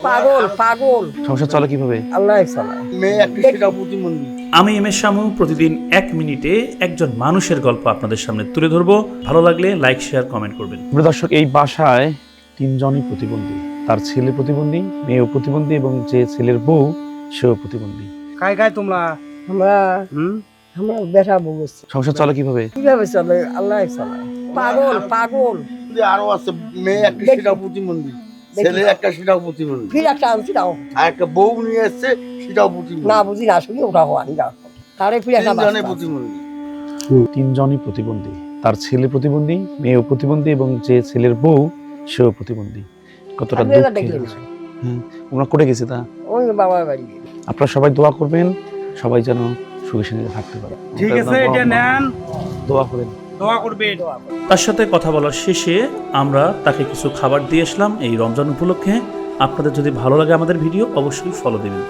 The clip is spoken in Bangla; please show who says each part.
Speaker 1: পাগল পাগল
Speaker 2: সংসার চলে কিভাবে?
Speaker 1: আল্লাহ চালায়।
Speaker 3: মেয়ে একটা সেটাও প্রতিবন্ধী।
Speaker 4: আমি এম এস শামু প্রতিদিন 1 মিনিটে একজন মানুষের গল্প আপনাদের সামনে তুলে ধরবো। ভালো লাগলে লাইক শেয়ার কমেন্ট করবেন।
Speaker 2: প্রিয় দর্শক, এই বাসায় তিনজনই প্রতিবন্ধী। তার ছেলে প্রতিবন্ধী, মেয়েও প্রতিবন্ধী এবং যে ছেলের বউ সেও প্রতিবন্ধী।
Speaker 3: কায় কায় তোমরা
Speaker 1: আমরা আমরা বেটা বগেছি
Speaker 2: সংসার চলে কিভাবে?
Speaker 1: কিভাবে চলে আল্লাহ চালায়। পাগল পাগল
Speaker 3: আরো আছে, মেয়ে একটা সেটাও প্রতিবন্ধী, ছেলে একটা সেটাও প্রতিবন্ধী,
Speaker 1: ফির একটা আনছি দাও
Speaker 3: আর একটা বউ নিয়ে এসছে সেটাও প্রতিবন্ধী।
Speaker 1: না বুঝি না শুনি ওটা হওয়া না তারে ফির একটা
Speaker 3: তিনজনে
Speaker 1: বাচ্চা।
Speaker 3: প্রতিবন্ধী।
Speaker 2: তিনজনই প্রতিবন্ধী। তার ছেলে প্রতিবন্ধী, মেয়েও প্রতিবন্ধী এবং যে ছেলের বউ সেও প্রতিবন্ধী। কতটা
Speaker 1: আমি এটা
Speaker 2: দুঃখের
Speaker 1: দেখলাম।
Speaker 2: বিষয়। আমরা করে গেছি তা।
Speaker 1: ওই বাবার বাড়ি
Speaker 2: আপনারা সবাই দোয়া করবেন, সবাই যেন সুখে শান্তিতে থাকতে পারে।
Speaker 3: ঠিক আছে, এটা নেন,
Speaker 2: দোয়া করেন।
Speaker 3: দোয়া করবেন।
Speaker 4: তার সাথে কথা বলার শেষে আমরা তাকে কিছু খাবার দিয়ে আসলাম এই রমজান উপলক্ষে। আপনাদের যদি ভালো লাগে আমাদের ভিডিও, অবশ্যই ফলো দিবেন।